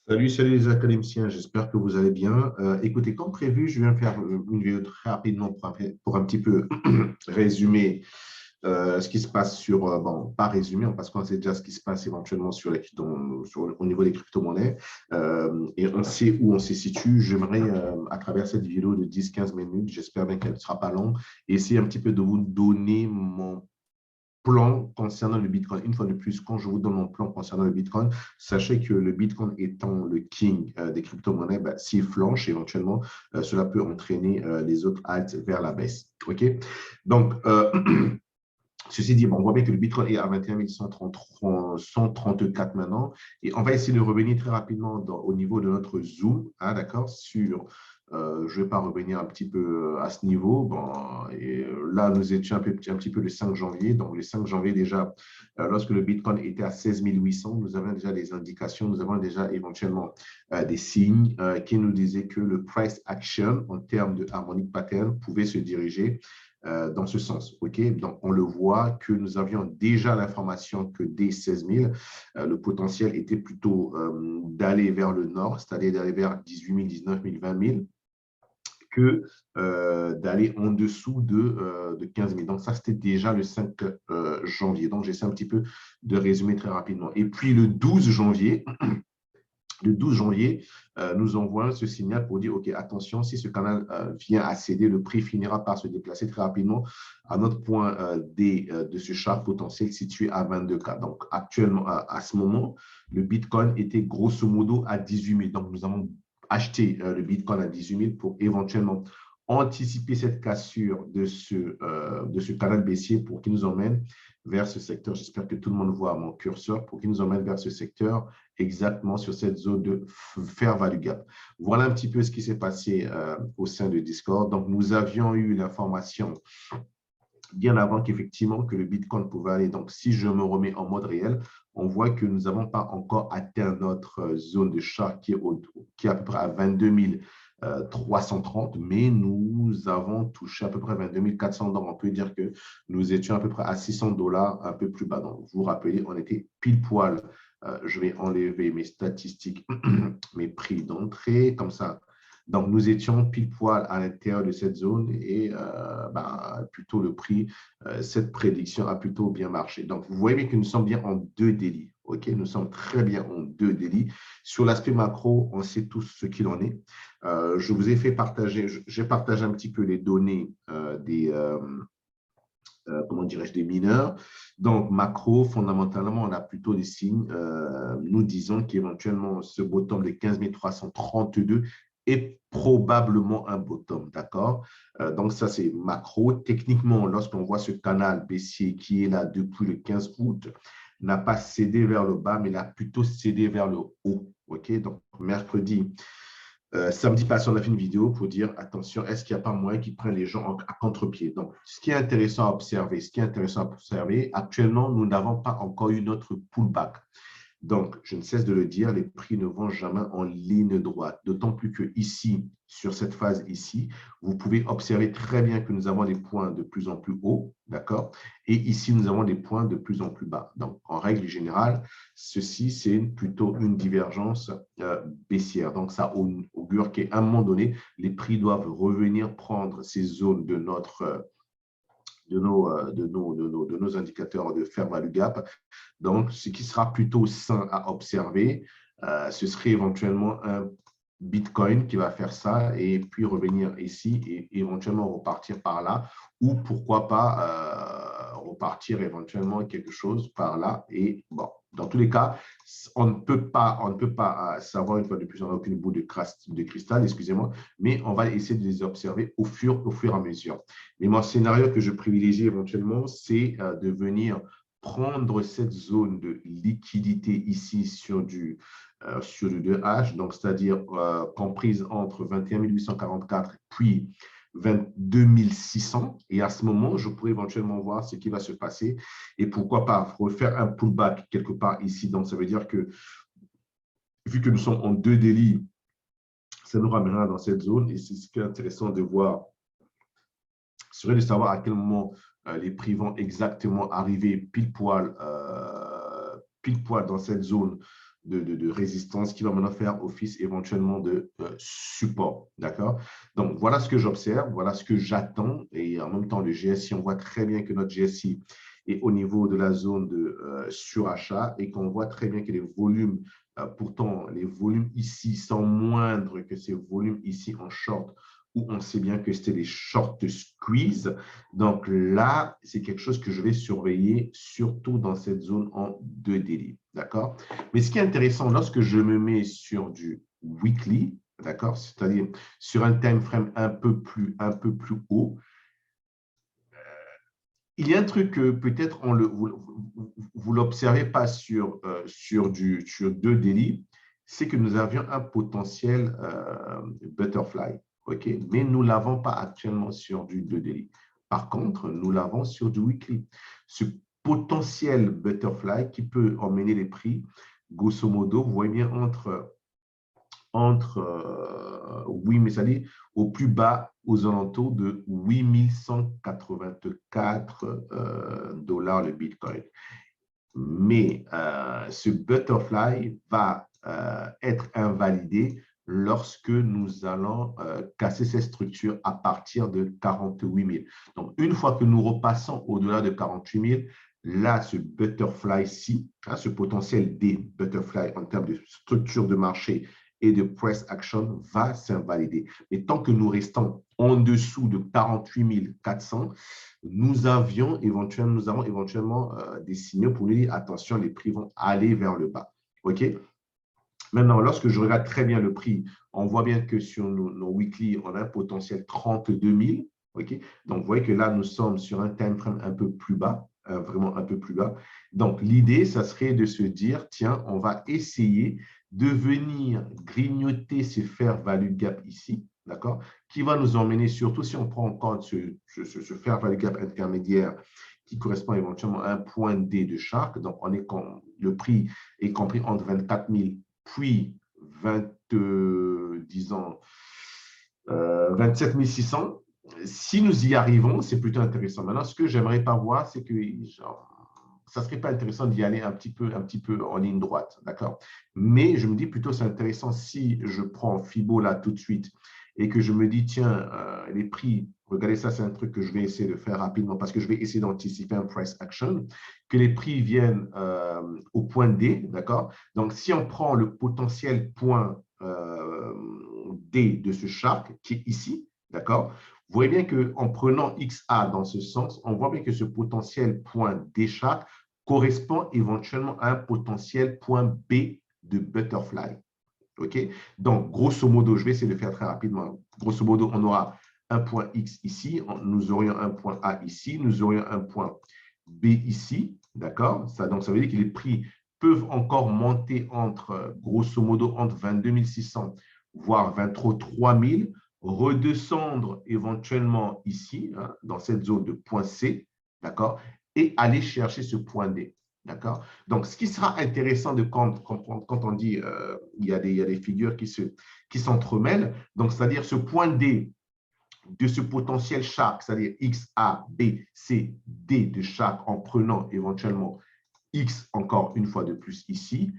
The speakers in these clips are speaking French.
Salut les académiciens, j'espère que vous allez bien. Écoutez, comme prévu, je viens faire une vidéo très rapidement pour un petit peu résumer ce qui se passe bon, pas résumer, parce qu'on sait déjà ce qui se passe éventuellement au niveau des crypto-monnaies et on sait où on se situe. J'aimerais, à travers cette vidéo de 10-15 minutes, j'espère bien qu'elle ne sera pas longue, essayer un petit peu de vous donner mon plan concernant le Bitcoin. Une fois de plus, quand je vous donne mon plan concernant le Bitcoin, sachez que le Bitcoin étant le king des crypto-monnaies, s'il flanche éventuellement, cela peut entraîner les autres alts vers la baisse. OK? Donc, ceci dit, bon, on voit bien que le Bitcoin est à 21 134 maintenant. Et on va essayer de revenir très rapidement au niveau de notre Zoom, hein, d'accord, je ne vais pas revenir un petit peu à ce niveau. Bon, et là, nous étions un petit peu le 5 janvier. Donc, le 5 janvier, déjà, lorsque le Bitcoin était à 16 800, nous avions déjà des indications, nous avons déjà éventuellement des signes qui nous disaient que le price action, en termes de harmonic pattern, pouvait se diriger dans ce sens. OK? Donc, on le voit que nous avions déjà l'information que dès 16 000, le potentiel était plutôt d'aller vers le nord, c'est-à-dire d'aller vers 18 000, 19 000, 20 000, que d'aller en dessous de 15 000. Donc, ça, c'était déjà le 5 janvier. Donc, j'essaie un petit peu de résumer très rapidement. Et puis, le 12 janvier, nous envoie ce signal pour dire, OK, attention, si ce canal vient à céder, le prix finira par se déplacer très rapidement à notre point de ce chart potentiel situé à 22K. Donc, actuellement, à ce moment, le Bitcoin était grosso modo à 18 000. Donc, nous avons acheté le Bitcoin à 18 000 pour éventuellement anticiper cette cassure de ce canal baissier pour qu'il nous emmène vers ce secteur. J'espère que tout le monde voit mon curseur pour qu'il nous emmène vers ce secteur exactement sur cette zone de fair value gap. Voilà un petit peu ce qui s'est passé au sein de Discord. Donc, nous avions eu l'information bien avant qu'effectivement que le Bitcoin pouvait aller. Donc, si je me remets en mode réel, on voit que nous n'avons pas encore atteint notre zone de chat qui est à peu près à 22 330, mais nous avons touché à peu près 22 400. Donc, on peut dire que nous étions à peu près à $600 un peu plus bas. Donc, vous vous rappelez, on était pile poil. Je vais enlever mes statistiques, mes prix d'entrée, comme ça. Donc, nous étions pile poil à l'intérieur de cette zone et plutôt le prix, cette prédiction a plutôt bien marché. Donc, vous voyez bien que nous sommes bien en deux délits. OK, nous sommes très bien en deux délits. Sur l'aspect macro, on sait tous ce qu'il en est. Je vous ai fait partager, j'ai partagé un petit peu les données comment dirais-je, des mineurs. Donc, macro, fondamentalement, on a plutôt des signes. Nous disons qu'éventuellement, ce bottom de 15 332 est probablement un bottom, d'accord? Donc, ça, c'est macro. Techniquement, lorsqu'on voit ce canal baissier qui est là depuis le 15 août, n'a pas cédé vers le bas, mais l'a plutôt cédé vers le haut. OK? Donc, mercredi, samedi passé, on a fait une vidéo pour dire, attention, est-ce qu'il n'y a pas moyen qu'ils prennent les gens à contre-pied? Donc, ce qui est intéressant à observer, actuellement, nous n'avons pas encore eu notre pullback. Donc, je ne cesse de le dire, les prix ne vont jamais en ligne droite. D'autant plus que ici, sur cette phase ici, vous pouvez observer très bien que nous avons des points de plus en plus hauts, d'accord? Et ici, nous avons des points de plus en plus bas. Donc, en règle générale, ceci, c'est plutôt une divergence baissière. Donc, ça augure qu'à un moment donné, les prix doivent revenir prendre ces zones de nos indicateurs de fair value gap. Donc, ce qui sera plutôt sain à observer, ce serait éventuellement un Bitcoin qui va faire ça et puis revenir ici et éventuellement repartir par là ou pourquoi pas repartir éventuellement quelque chose par là. Et bon, dans tous les cas, on ne peut pas savoir une fois de plus, on n'a aucune boule de cristal, excusez-moi, mais on va essayer de les observer au fur et à mesure. Mais mon scénario que je privilégie éventuellement, c'est de venir prendre cette zone de liquidité ici sur du 2H, donc c'est-à-dire comprise entre 21 844 puis 22 600. Et à ce moment, je pourrais éventuellement voir ce qui va se passer et pourquoi pas refaire un pullback quelque part ici. Donc, ça veut dire que vu que nous sommes en deux délits, ça nous ramènera dans cette zone et c'est ce qui est intéressant de voir serait de savoir à quel moment les prix vont exactement arriver pile poil dans cette zone de résistance qui va maintenant faire office éventuellement de support. D'accord? Donc, voilà ce que j'observe, voilà ce que j'attends. Et en même temps, le GSI, on voit très bien que notre GSI est au niveau de la zone de surachat et qu'on voit très bien que les volumes, pourtant, les volumes ici sont moindres que ces volumes ici en short, où on sait bien que c'était des short squeeze. Donc là, c'est quelque chose que je vais surveiller, surtout dans cette zone en 2 daily. D'accord? Mais ce qui est intéressant, lorsque je me mets sur du weekly, d'accord, c'est-à-dire sur un time frame un peu plus haut, il y a un truc que peut-être vous ne l'observez pas sur 2 daily, c'est que nous avions un potentiel butterfly, ok? Mais nous ne l'avons pas actuellement sur du 2 daily. Par contre, nous l'avons sur du weekly. Ce potentiel butterfly qui peut emmener les prix, grosso modo, vous voyez bien oui, mais ça dit au plus bas, aux alentours de 8184 dollars le Bitcoin. Mais ce butterfly va être invalidé lorsque nous allons casser cette structure à partir de 48 000. Donc, une fois que nous repassons au-delà de 48 000, là, ce butterfly-ci, ce potentiel des butterfly en termes de structure de marché et de price action va s'invalider. Mais tant que nous restons en dessous de 48 400, nous avons éventuellement des signaux pour nous dire attention, les prix vont aller vers le bas. OK? Maintenant, lorsque je regarde très bien le prix, on voit bien que sur nos weekly, on a un potentiel 32 000. OK? Donc, vous voyez que là, nous sommes sur un time frame un peu plus bas, vraiment un peu plus bas. Donc, l'idée, ça serait de se dire, tiens, on va essayer de venir grignoter ces fair value gap ici, d'accord? Qui va nous emmener, surtout si on prend en compte ce fair value gap intermédiaire qui correspond éventuellement à un point D de Shark. Donc, le prix est compris entre 24 000 puis 27 600. Si nous y arrivons, c'est plutôt intéressant. Maintenant, ce que j'aimerais pas voir, c'est que ça serait pas intéressant d'y aller un petit peu en ligne droite, d'accord? Mais je me dis plutôt c'est intéressant si je prends Fibo là tout de suite et que je me dis tiens, les prix, regardez ça, c'est un truc que je vais essayer de faire rapidement parce que je vais essayer d'anticiper un price action, que les prix viennent au point D, d'accord? Donc, si on prend le potentiel point D de ce shark qui est ici, d'accord? Vous voyez bien qu'en prenant XA dans ce sens, on voit bien que ce potentiel point D shark correspond éventuellement à un potentiel point B de butterfly. OK? Donc, grosso modo, je vais essayer de faire très rapidement. Grosso modo, on aura un point X ici, nous aurions un point A ici, nous aurions un point B ici, d'accord? Donc, ça veut dire que les prix peuvent encore monter grosso modo, entre 22 600 voire 23 000, redescendre éventuellement ici, dans cette zone de point C, d'accord? Et aller chercher ce point D. D'accord? Donc, ce qui sera intéressant de comprendre quand on dit il y a des figures qui s'entremêlent, donc c'est-à-dire ce point D de ce potentiel Shark, c'est-à-dire X, A, B, C, D de Shark en prenant éventuellement X encore une fois de plus ici,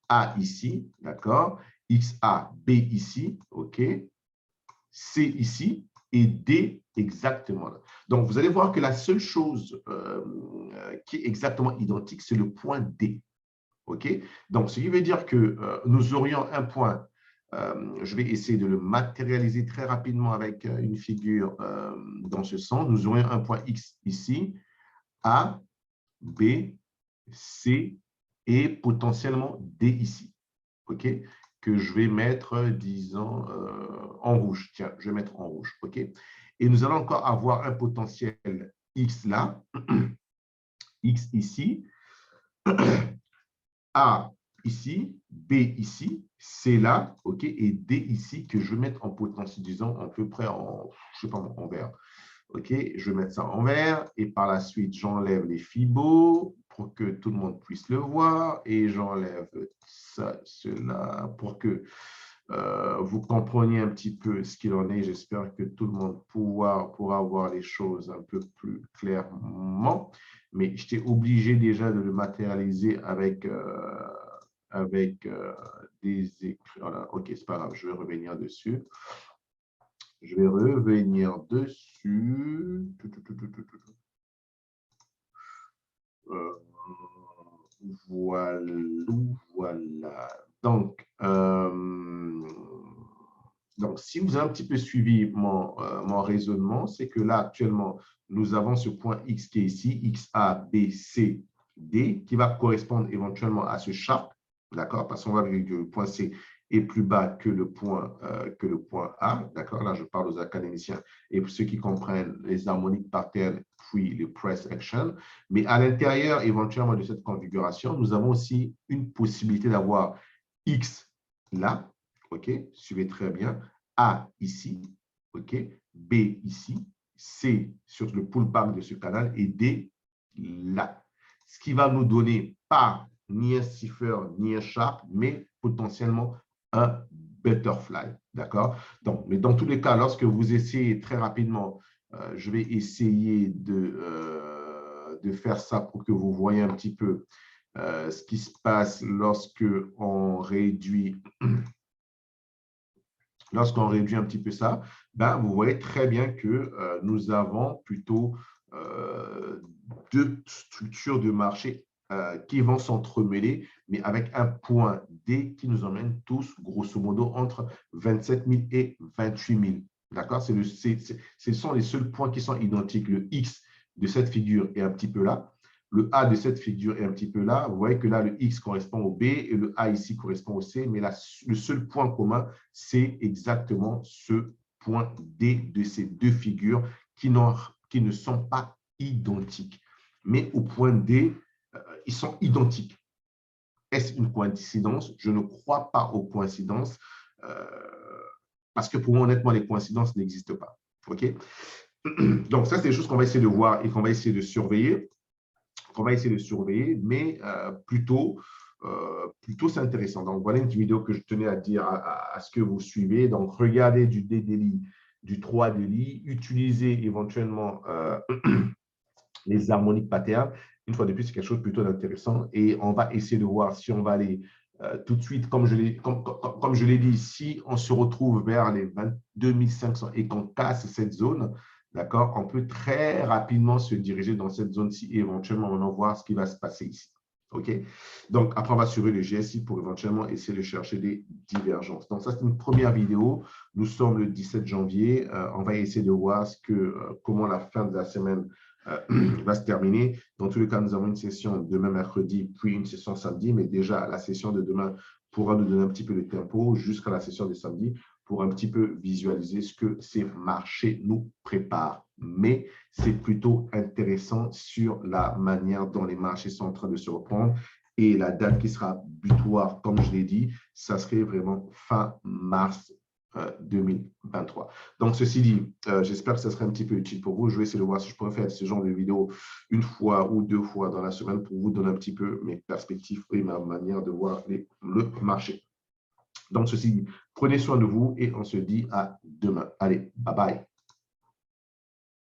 A ici, d'accord? X, A, B ici, OK? C ici et D exactement là. Donc, vous allez voir que la seule chose qui est exactement identique, c'est le point D. OK? Donc, ce qui veut dire que nous aurions un point, je vais essayer de le matérialiser très rapidement avec une figure dans ce sens. Nous aurions un point X ici, A, B, C et potentiellement D ici. OK? Que je vais mettre, disons, en rouge. Tiens, je vais mettre en rouge. OK? Et nous allons encore avoir un potentiel X là, X ici, A ici, B ici, C là, OK, et D ici que je vais mettre en potentiel, disons, à peu près en, je sais pas, en vert. OK, je vais mettre ça en vert et par la suite, j'enlève les fibos pour que tout le monde puisse le voir et j'enlève ça, cela pour que vous compreniez un petit peu ce qu'il en est. J'espère que tout le monde pourra voir les choses un peu plus clairement. Mais j'étais obligé déjà de le matérialiser avec avec des écrits. Voilà, ok, c'est pas grave, je vais revenir dessus. Je vais revenir dessus. Voilà, voilà. Donc, si vous avez un petit peu suivi mon raisonnement, c'est que là, actuellement, nous avons ce point X qui est ici, X, A, B, C, D, qui va correspondre éventuellement à ce sharp, d'accord? Parce qu'on voit que le point C est plus bas que le point A, d'accord? Là, je parle aux académiciens et pour ceux qui comprennent les harmoniques patterns, puis les press action. Mais à l'intérieur, éventuellement, de cette configuration, nous avons aussi une possibilité d'avoir X là, OK, suivez très bien, A ici, OK, B ici, C sur le pullback de ce canal et D là. Ce qui va nous donner pas ni un cipher ni un sharp, mais potentiellement un butterfly, d'accord? Donc, mais dans tous les cas, lorsque vous essayez très rapidement, je vais essayer de faire ça pour que vous voyez un petit peu ce qui se passe lorsque on réduit un petit peu ça, ben, vous voyez très bien que nous avons plutôt deux structures de marché qui vont s'entremêler, mais avec un point D qui nous emmène tous, grosso modo, entre 27 000 et 28 000. D'accord? Ce sont les seuls points qui sont identiques. Le X de cette figure est un petit peu là. Le A de cette figure est un petit peu là. Vous voyez que là, le X correspond au B et le A ici correspond au C. Mais là, le seul point commun, c'est exactement ce point D de ces deux figures qui ne sont pas identiques. Mais au point D, ils sont identiques. Est-ce une coïncidence? Je ne crois pas aux coïncidences parce que pour moi, honnêtement, les coïncidences n'existent pas. OK? Donc, ça, c'est des choses qu'on va essayer de voir et qu'on va essayer de surveiller. Mais plutôt c'est intéressant. Donc, voilà une petite vidéo que je tenais à dire à ce que vous suivez. Donc, regardez du D daily, du 3 daily, utilisez éventuellement les harmoniques patterns. Une fois de plus, c'est quelque chose plutôt d'intéressant et on va essayer de voir si on va aller tout de suite, comme je l'ai dit, si on se retrouve vers les 22 500 et qu'on casse cette zone, d'accord, on peut très rapidement se diriger dans cette zone-ci et éventuellement on va voir ce qui va se passer ici. OK? Donc, après, on va surveiller le GSI pour éventuellement essayer de chercher des divergences. Donc, ça, c'est une première vidéo. Nous sommes le 17 janvier. On va essayer de voir comment la fin de la semaine va se terminer. Dans tous les cas, nous avons une session demain mercredi, puis une session samedi, mais déjà la session de demain pourra nous donner un petit peu de tempo jusqu'à la session de samedi pour un petit peu visualiser ce que ces marchés nous préparent. Mais c'est plutôt intéressant sur la manière dont les marchés sont en train de se reprendre et la date qui sera butoir, comme je l'ai dit, ça serait vraiment fin mars 2023. Donc, ceci dit, j'espère que ça serait un petit peu utile pour vous. Je vais essayer de voir si je pourrais faire ce genre de vidéo une fois ou deux fois dans la semaine pour vous donner un petit peu mes perspectives et ma manière de voir le marché. Donc, ceci dit, prenez soin de vous et on se dit à demain. Allez, bye bye.